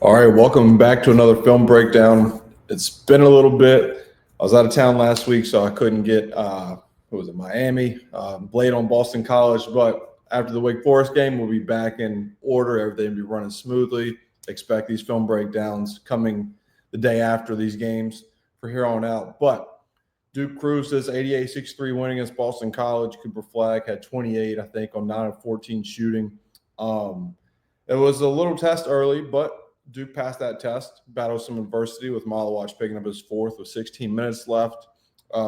All right, welcome back to another film breakdown. It's been a little bit. I was out of town last week, so I couldn't get, Miami, late on Boston College. But after the Wake Forest game, we'll be back in order. Everything will be running smoothly. Expect these film breakdowns coming the day after these games for here on out. But Duke cruised this 88-63 win against Boston College. Cooper Flagg had 28, I think, on 9 of 14 shooting. It was a little test early, but Duke passed that test, battled some adversity with Malawach picking up his fourth with 16 minutes left.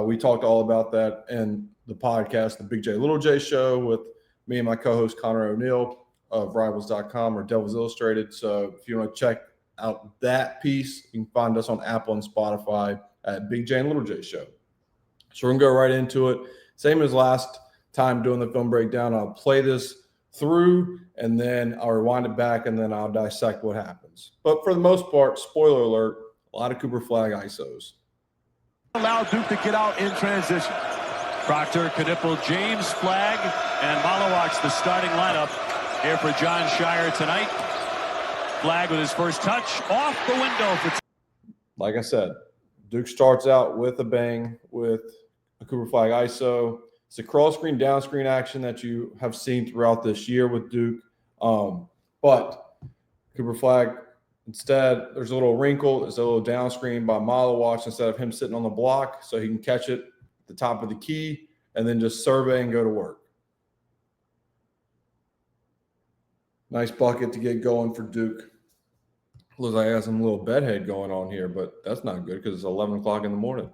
We talked all about that in the podcast, the Big J Little J show, with me and my co-host Connor O'Neill of Rivals.com or Devils Illustrated. So if you want to check out that piece, you can find us on Apple and Spotify at Big J and Little J show. So we're going to go right into it. Same as last time doing the film breakdown. I'll play this through, and then I'll rewind it back, and then I'll dissect what happens. But for the most part, spoiler alert, a lot of Cooper Flagg ISOs. Allow Duke to get out in transition. Proctor, Knipple, James, Flagg, and Malawach, the starting lineup here for John Shire tonight. Flagg with his first touch off the window. Like I said, Duke starts out with a bang with a Cooper Flagg ISO. It's a cross screen, down screen action that you have seen throughout this year with Duke. But Cooper Flagg, instead, there's a little wrinkle. There's a little down screen by Malawach instead of him sitting on the block, so he can catch it at the top of the key and then just survey and go to work. Nice bucket to get going for Duke. Looks like I got some little bedhead going on here, but that's not good because it's 11 o'clock in the morning.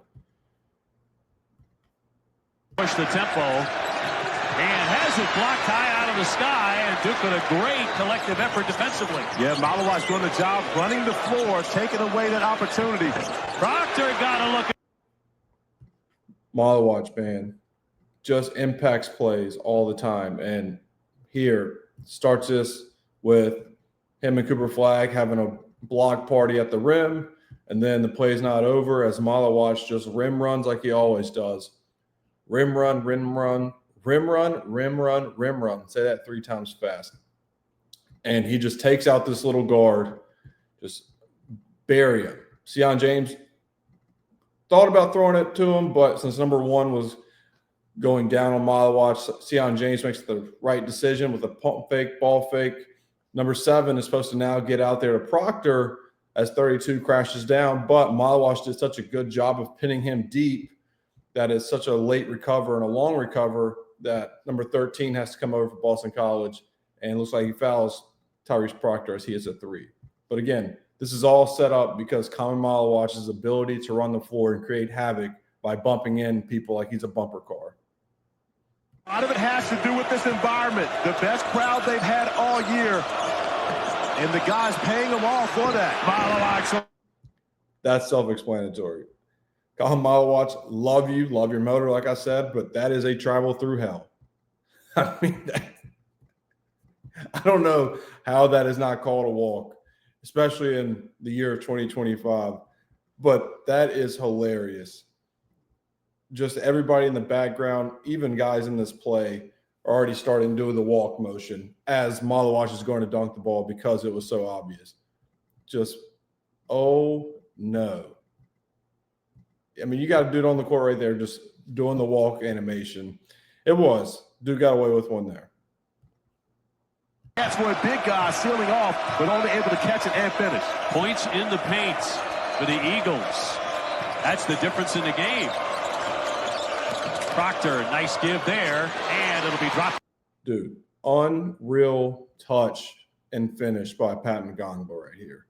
Push the tempo and has it blocked high out of the sky, and Duke with a great collective effort defensively. Yeah, Malawach doing the job, running the floor, taking away that opportunity. Proctor got a look. Malawach, man, just impacts plays all the time. And here starts this with him and Cooper Flagg having a block party at the rim, and then the play's not over as Malawach just rim runs like he always does. Rim run, rim run, rim run, rim run, rim run. Say that 3 times fast. And he just takes out this little guard, just bury him. Sion James thought about throwing it to him, but since number 1 was going down on Malawach, Sion James makes the right decision with a pump fake, ball fake. Number 7 is supposed to now get out there to Proctor as 32 crashes down, but Malawach did such a good job of pinning him deep that is such a late recover and a long recover that number 13 has to come over for Boston College, and it looks like he fouls Tyrese Proctor as he hits a 3. But again, this is all set up because Colin Malawach's ability to run the floor and create havoc by bumping in people like he's a bumper car. A lot of it has to do with this environment. The best crowd they've had all year, and the guys paying them all for that. Malawach. That's self-explanatory. Colin Malawach, love you, love your motor, like I said, but that is a travel through hell. I mean, I don't know how that is not called a walk, especially in the year of 2025, but that is hilarious. Just everybody in the background, even guys in this play, are already starting doing the walk motion as Malawach is going to dunk the ball because it was so obvious. Just, oh no. I mean, you got to do it on the court right there, just doing the walk animation. It was. Duke got away with one there. That's for a big guy sealing off, but only able to catch it and finish. Points in the paint for the Eagles. That's the difference in the game. Proctor, nice give there, and it'll be dropped. Dude, unreal touch and finish by Pat Ngongba right here.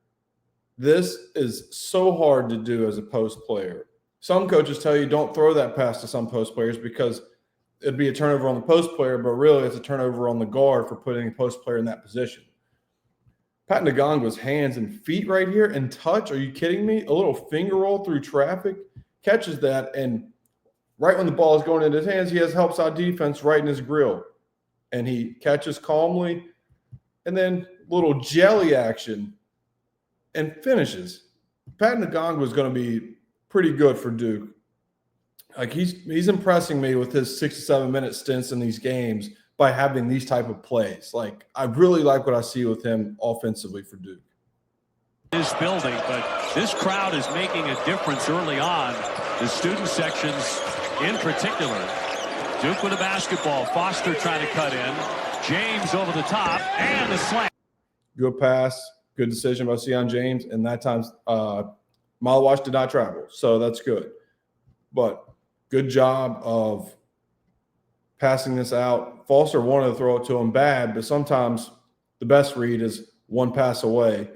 This is so hard to do as a post player. Some coaches tell you don't throw that pass to some post players because it'd be a turnover on the post player, but really it's a turnover on the guard for putting a post player in that position. Pat Ngongba's hands and feet right here and touch, are you kidding me? A little finger roll through traffic, catches that, and right when the ball is going into his hands, he has help side defense right in his grill. And he catches calmly, and then little jelly action and finishes. Pat Ngongba is going to be pretty good for Duke. Like he's impressing me with his 6 to 7 minute stints in these games by having these type of plays. Like I really like what I see with him offensively for Duke. This building, but this crowd is making a difference early on. The student sections in particular. Duke with the basketball. Foster trying to cut in. James over the top and the slam. Good pass, good decision by Sion James, and that time Malawash did not travel, so that's good. But good job of passing this out. Foster wanted to throw it to him bad, but sometimes the best read is one pass away.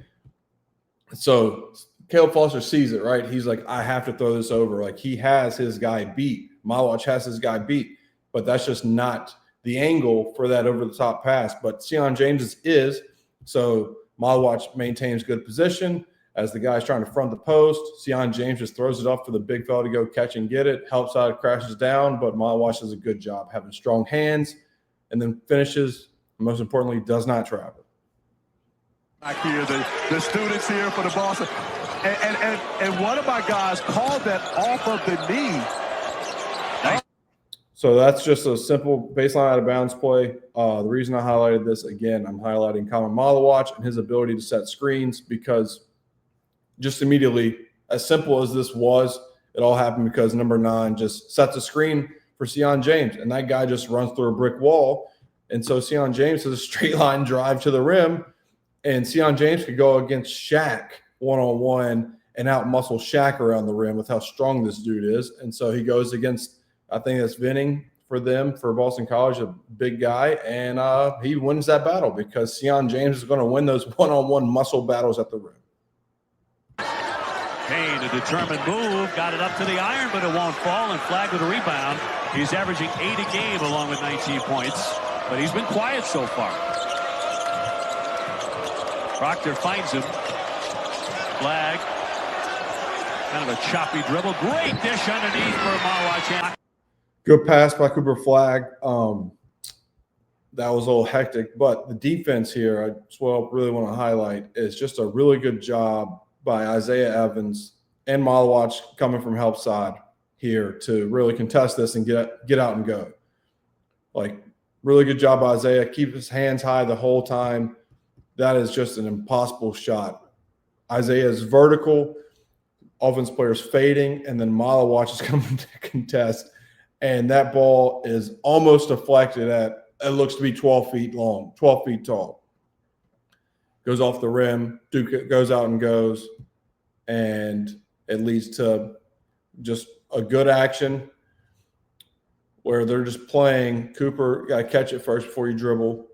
So Caleb Foster sees it, right? He's like, I have to throw this over. Like, he has his guy beat. Malawash has his guy beat, but that's just not the angle for that over-the-top pass. But Sion James's is, so Malawash maintains good position as the guy's trying to front the post. Sion James just throws it up for the big fella to go catch and get it, helps out, crashes down, but Malawash does a good job having strong hands and then finishes, most importantly, does not travel. Back here, the students here for the Boston. And one of my guys called that off of the knee. So that's just a simple baseline out of bounds play. The reason I highlighted this, again, I'm highlighting Colin Malawash and his ability to set screens, because just immediately, as simple as this was, it all happened because number 9 just sets a screen for Sion James, and that guy just runs through a brick wall. And so Sion James has a straight line drive to the rim, and Sion James could go against Shaq one-on-one and out-muscle Shaq around the rim with how strong this dude is. And so he goes against, I think that's Vinning for them, for Boston College, a big guy, and he wins that battle because Sion James is going to win those one-on-one muscle battles at the rim. Payne, a determined move, got it up to the iron, but it won't fall, and Flagg with a rebound. He's averaging 8 a game along with 19 points, but he's been quiet so far. Proctor finds him. Flagg, kind of a choppy dribble. Great dish underneath for Malawash. Good pass by Cooper Flagg. That was a little hectic, but the defense here, I really want to highlight, is just a really good job by Isaiah Evans and Malawash coming from help side here to really contest this and get out and go. Like, really good job by Isaiah. Keep his hands high the whole time. That is just an impossible shot. Isaiah is vertical, offense players fading, and then Malawash is coming to contest. And that ball is almost deflected at, it looks to be 12 feet long, 12 feet tall. Goes off the rim. Duke goes out and goes. And it leads to just a good action where they're just playing. Cooper got to catch it first before you dribble.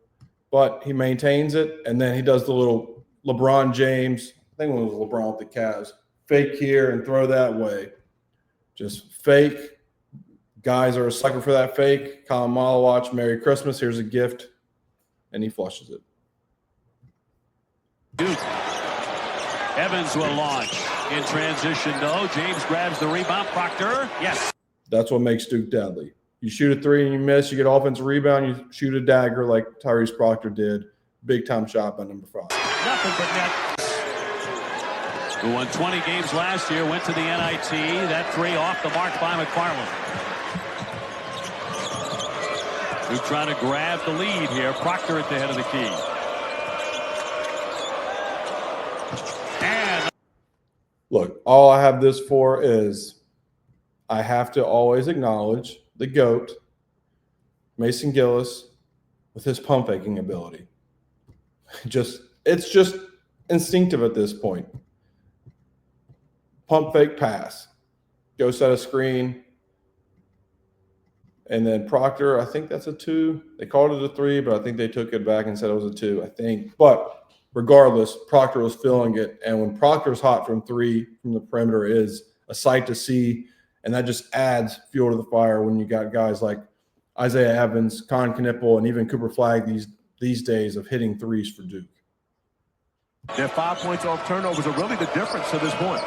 But he maintains it, and then he does the little LeBron James, I think it was LeBron with the Cavs, fake here and throw that way. Just fake. Guys are a sucker for that fake. Colin Malawash, Merry Christmas, here's a gift, and he flushes it. Duke. Evans will launch in transition. No, James grabs the rebound. Proctor, yes. That's what makes Duke deadly. You shoot a 3 and you miss, you get offensive rebound, you shoot a dagger like Tyrese Proctor did. Big time shot by number 5. Nothing but net. Who won 20 games last year, went to the NIT. That 3 off the mark by McFarland. Duke trying to grab the lead here. Proctor at the head of the key. And look, all I have this for is I have to always acknowledge the GOAT, Mason Gillis, with his pump faking ability. It's just instinctive at this point. Pump fake pass. Go set a screen. And then Proctor, I think that's a 2. They called it a 3, but I think they took it back and said it was a 2, I think. But regardless, Proctor was feeling it. And when Proctor's hot from 3 from the perimeter, is a sight to see. And that just adds fuel to the fire when you got guys like Isaiah Evans, Con Knipple, and even Cooper Flagg these days of hitting 3s for Duke. Their 5 points off turnovers are really the difference to this point.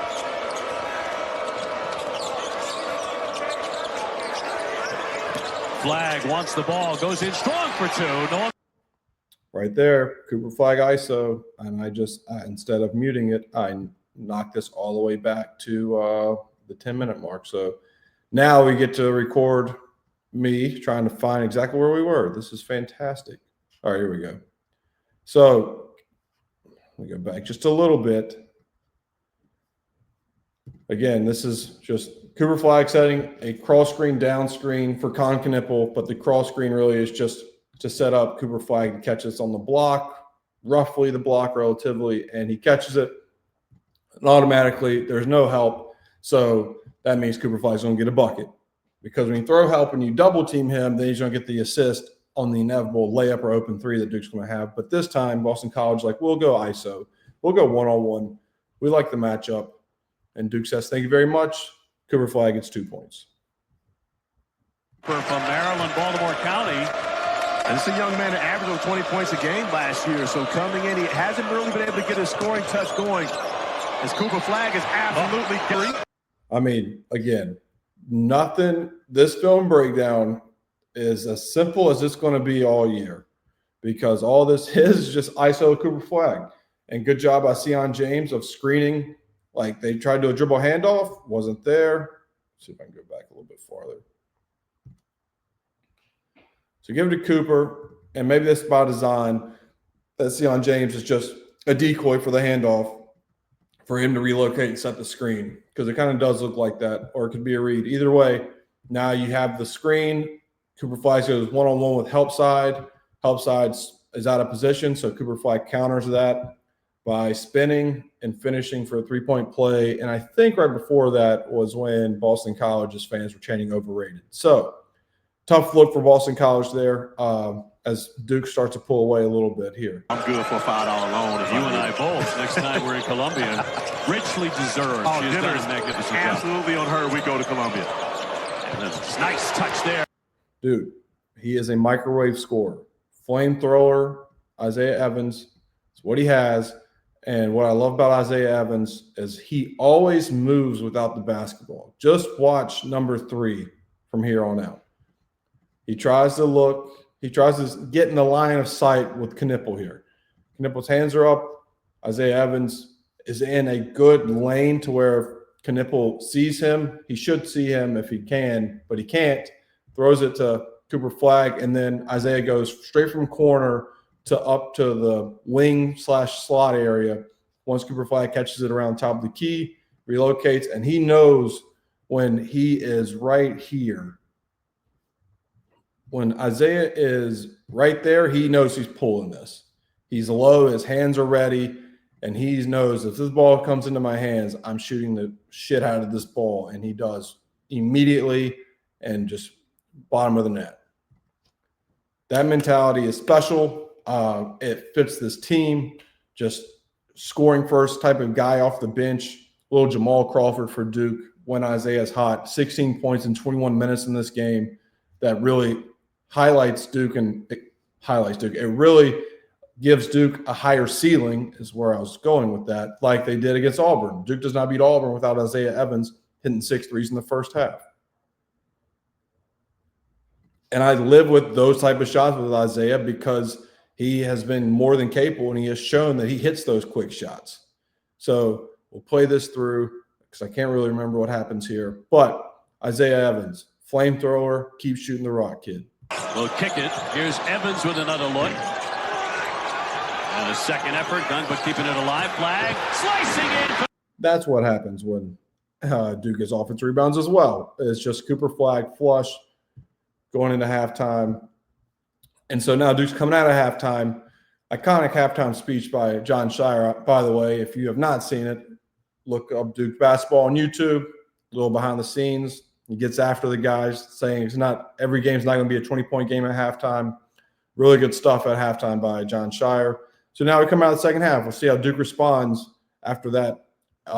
Flagg wants the ball, goes in strong for 2. No. Right there, Cooper Flagg ISO, and I instead of muting it, I knocked this all the way back to the 10-minute mark. So now we get to record me trying to find exactly where we were. This is fantastic. All right, here we go. So let me go back just a little bit. Again, this is just Cooper Flagg setting a cross screen down screen for Con Knipple, but the cross screen really is just to set up Cooper Flagg to catch this on the block, roughly the block relatively, and he catches it. And automatically, there's no help. So that means Cooper Flagg's going to get a bucket. Because when you throw help and you double team him, then he's going to get the assist on the inevitable layup or open three that Duke's going to have. But this time, Boston College, we'll go ISO. We'll go one-on-one. We like the matchup. And Duke says, thank you very much. Cooper Flagg gets 2 points. From Maryland, Baltimore County. And this is a young man that averaged over 20 points a game last year. So coming in, he hasn't really been able to get his scoring touch going. As Cooper Flagg is absolutely great. I mean, again, nothing. This film breakdown is as simple as it's going to be all year, because all this is just ISO Cooper Flagg. And good job by Sion James of screening. They tried to do a dribble handoff, wasn't there. Let's see if I can go back a little bit farther. So give it to Cooper, and maybe this is by design, that Sion James is just a decoy for the handoff for him to relocate and set the screen, because it kind of does look like that, or it could be a read. Either way, now you have the screen. Cooper Flagg goes one-on-one with help side. Help side is out of position, so Cooper Flagg counters that by spinning and finishing for a three-point play. And I think right before that was when Boston College's fans were chanting overrated. So tough look for Boston College there as Duke starts to pull away a little bit here. I'm good for a $5 loan. You and I both, next time we're in Columbia, richly deserved. Oh, She has done a magnificent job. absolutely on her. We go to Columbia. And a nice touch there. Dude, he is a microwave scorer. Flamethrower, Isaiah Evans. It's what he has. And what I love about Isaiah Evans is he always moves without the basketball. Just watch number 3 from here on out. He tries to look. He tries to get in the line of sight with Knipple here. Knipple's hands are up. Isaiah Evans is in a good lane to where Knipple sees him. He should see him if he can, but he can't. Throws it to Cooper Flagg, and then Isaiah goes straight from corner to up to the wing/slot area. Once Cooper Flagg catches it around top of the key, relocates, and he knows when he is right here. When Isaiah is right there, he knows he's pulling this. He's low, his hands are ready, and he knows if this ball comes into my hands, I'm shooting the shit out of this ball, and he does immediately and just bottom of the net. That mentality is special. It fits this team, just scoring first type of guy off the bench. Little Jamal Crawford for Duke when Isaiah's hot. 16 points in 21 minutes in this game. That really highlights Duke, and it highlights Duke. It really gives Duke a higher ceiling is where I was going with that, like they did against Auburn. Duke does not beat Auburn without Isaiah Evans hitting 6 threes in the first half. And I live with those type of shots with Isaiah because he has been more than capable, and he has shown that he hits those quick shots. So we'll play this through because I can't really remember what happens here. But Isaiah Evans, flamethrower, keep shooting the rock, kid. We'll kick it. Here's Evans with another look. And a second effort done, but keeping it alive. Flagg slicing in. That's what happens when Duke gets offensive rebounds as well. It's just Cooper Flagg flush going into halftime. And so now Duke's coming out of halftime. Iconic halftime speech by John Shire. By the way, if you have not seen it, look up Duke basketball on YouTube. A little behind the scenes. He gets after the guys, saying it's not every game's not going to be a 20-point game at halftime. Really good stuff at halftime by John Shire. So now we come out of the second half. We'll see how Duke responds after that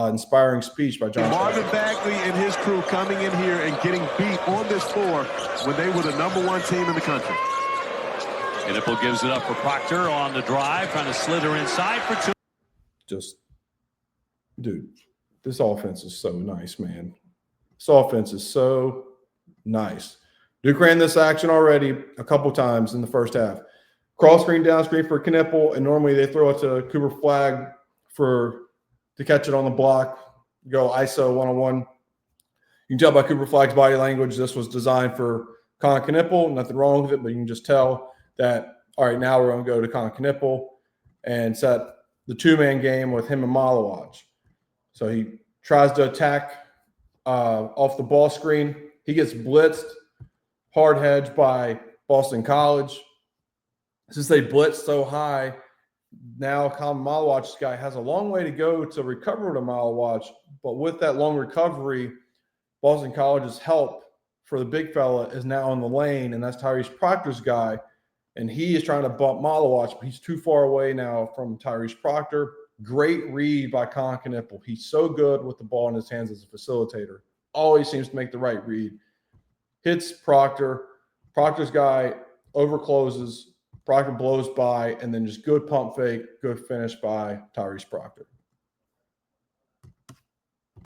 inspiring speech by John Marvin Shire. Bagley and his crew coming in here and getting beat on this floor when they were the #1 team in the country. Knipple gives it up for Proctor on the drive, trying to slither inside for 2. Just, dude, this offense is so nice, man. This offense is so nice. Duke ran this action already a couple times in the first half. Cross screen, down screen for Knipple, and normally they throw it to Cooper Flagg to catch it on the block, go ISO one-on-one. You can tell by Cooper Flagg's body language this was designed for Con Knipple. Nothing wrong with it, but you can just tell that, all right, now we're going to go to Con Knipple and set the two-man game with him and Malawaj. So he tries to attack off the ball screen. He gets blitzed, hard hedge by Boston College. Since they blitzed so high, now Colin Malawach's guy has a long way to go to recover to Malawach. But with that long recovery, Boston College's help for the big fella is now in the lane, and that's Tyrese Proctor's guy. And he is trying to bump Malawach, but he's too far away now from Tyrese Proctor. Great read by Colin Knippel. He's so good with the ball in his hands as a facilitator. Always seems to make the right read. Hits Proctor. Proctor's guy overcloses. Proctor blows by, and then just good pump fake, good finish by Tyrese Proctor.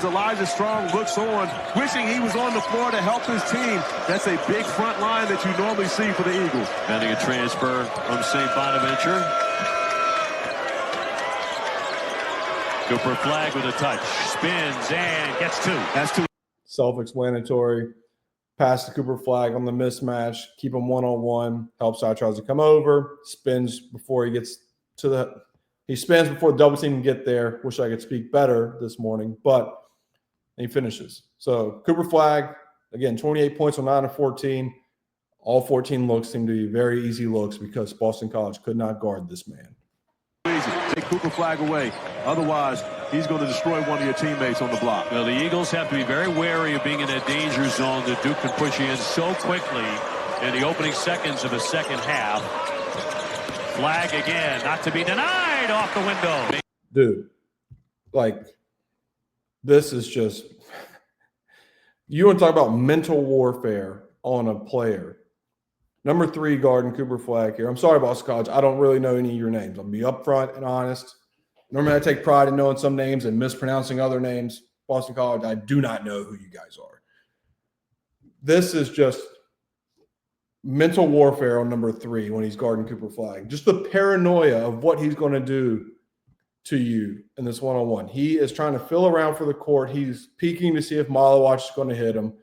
Elijah Strong looks on, wishing he was on the floor to help his team. That's a big front line that you normally see for the Eagles. Getting a transfer from St. Bonaventure. Cooper Flagg with a touch. Spins and gets two. That's two. Self-explanatory. Pass to Cooper Flagg on the mismatch. Keep him one-on-one. Helps out, tries to come over. Spins before he gets to the – he spins before the double team can get there. Wish I could speak better this morning, but – and he finishes. So Cooper Flagg, again, 28 points on 9 of 14. All 14 looks seem to be very easy looks because Boston College could not guard this man. Easy. Take Cooper Flagg away. Otherwise, he's going to destroy one of your teammates on the block. Well, the Eagles have to be very wary of being in that danger zone that Duke can push you in so quickly in the opening seconds of the second half. Flagg again, not to be denied, off the window. Dude, like, this is just – you want to talk about mental warfare on a player. Number 3 guard in Cooper Flagg here. I'm sorry, Boston College. I don't really know any of your names. I'll be upfront and honest. Normally I take pride in knowing some names and mispronouncing other names. Boston College, I do not know who you guys are. This is just mental warfare on number 3 when he's guarding Cooper Flagg. Just the paranoia of what he's going to do to you in this one-on-one. He is trying to fill around for the court. He's peeking to see if Malawach is going to hit him.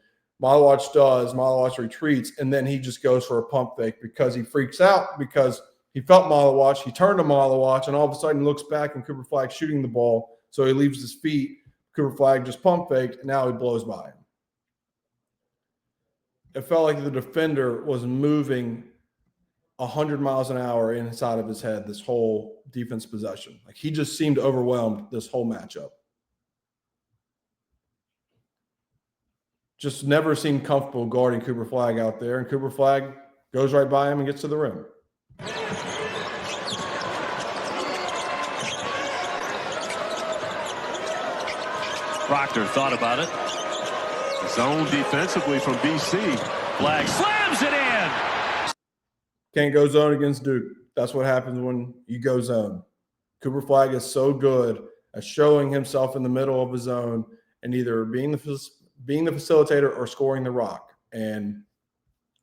Malawach does. Malawach retreats, and then he just goes for a pump fake because he freaks out because he felt Malawach. He turned to Malawach, and all of a sudden looks back, and Cooper Flagg shooting the ball. So he leaves his feet. Cooper Flagg just pump faked, and now he blows by him. It felt like the defender was moving 100 miles an hour inside of his head this whole defense possession. Like, he just seemed overwhelmed this whole matchup. Just never seemed comfortable guarding Cooper Flagg out there, and Cooper Flagg goes right by him and gets to the rim. Proctor thought about it. Zone defensively from BC. Flagg slams it in. Can't go zone against Duke. That's what happens when you go zone. Cooper Flagg is so good at showing himself in the middle of a zone and either being the facilitator or scoring the rock. And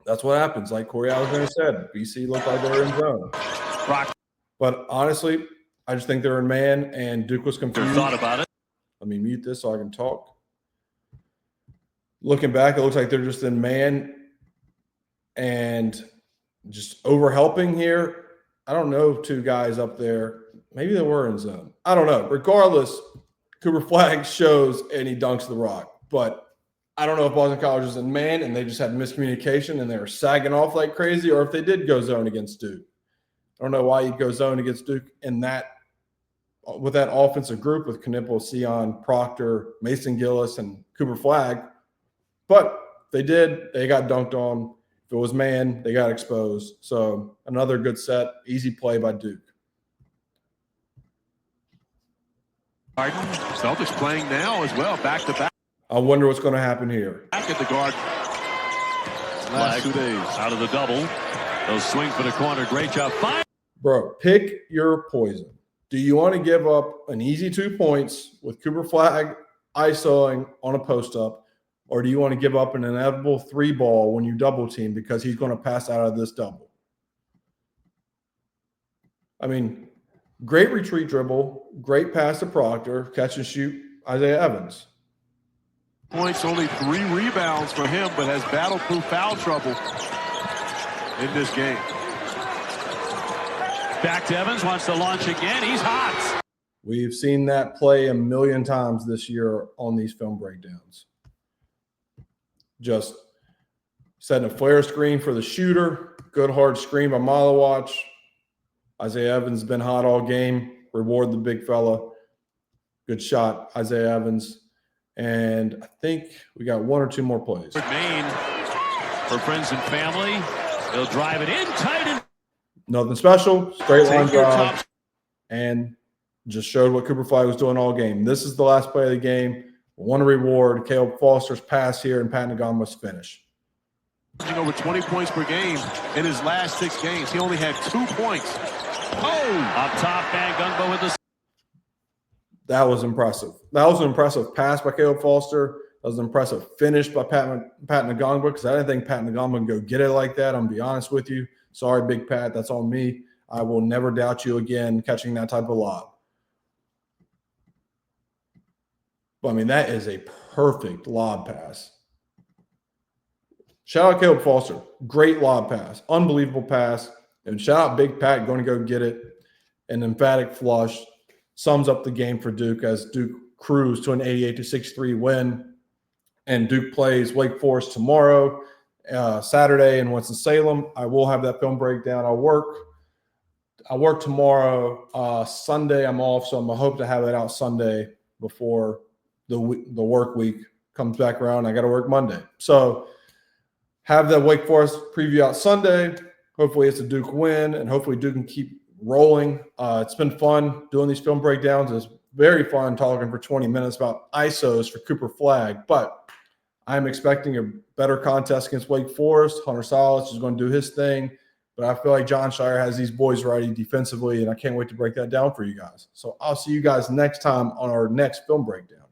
that's what happens. Like Corey Alexander said, BC looked like they were in zone. But honestly, I just think they're in man, and Duke was confused. Thought about it. Let me mute this so I can talk. Looking back, it looks like they're just in man and just overhelping here. I don't know, 2 guys up there. Maybe they were in zone. I don't know. Regardless, Cooper Flagg shows and he dunks the rock. But I don't know if Boston College is in man and they just had miscommunication and they were sagging off like crazy, or if they did go zone against Duke. I don't know why you'd go zone against Duke in that with that offensive group with Knippel, Sion, Proctor, Mason Gillis, and Cooper Flagg. But they did. They got dunked on. If it was man, they got exposed. So another good set, easy play by Duke. Celtics playing now as well, back-to-back. I wonder what's going to happen here. Back at the guard. Last 2 days. Out of the double. They'll swing for the corner. Great job. Bro, pick your poison. Do you want to give up an easy 2 points with Cooper Flagg isoing on a post-up, or do you want to give up an inevitable 3 ball when you double team because he's going to pass out of this double? I mean, great retreat dribble, great pass to Proctor, catch and shoot Isaiah Evans. Points, only 3 rebounds for him, but has battled through foul trouble in this game. Back to Evans, wants to launch again. He's hot. We've seen that play a million times this year on these film breakdowns. Just setting a flare screen for the shooter. Good hard screen by Malawatch. Isaiah Evans has been hot all game. Reward the big fella. Good shot, Isaiah Evans. And I think we got one or two more plays. Maine for friends and family. He'll drive it in tight. And nothing special. Straight line drive. And just showed what Cooper Flagg was doing all game. This is the last play of the game. One reward, Caleb Foster's pass here and Pat Nagama's finish. Over 20 points per game in his last 6 games. He only had 2 points. Oh! Up top, Van Gungbo with the... That was impressive. That was an impressive pass by Caleb Foster. That was an impressive finish by Pat Nagamba, because I didn't think Pat Nagamba would go get it like that. I'm going to be honest with you. Sorry, Big Pat. That's on me. I will never doubt you again catching that type of lob. But, I mean, that is a perfect lob pass. Shout out Caleb Foster. Great lob pass. Unbelievable pass. And shout out Big Pat going to go get it. An emphatic flush. Sums up the game for Duke as Duke cruised to an 88-63 win. And Duke plays Wake Forest tomorrow, Saturday in Winston-Salem. I will have that film breakdown. I work tomorrow. Sunday I'm off, so I'm going to hope to have it out Sunday before the work week comes back around. I got to work Monday. So have that Wake Forest preview out Sunday. Hopefully it's a Duke win, and hopefully Duke can keep rolling. It's been fun doing these film breakdowns. It's very fun talking for 20 minutes about ISOs for Cooper Flagg, but I'm expecting a better contest against Wake Forest. Hunter Salas is going to do his thing, but I feel like John Shire has these boys ready defensively, and I can't wait to break that down for you guys. So I'll see you guys next time on our next film breakdown.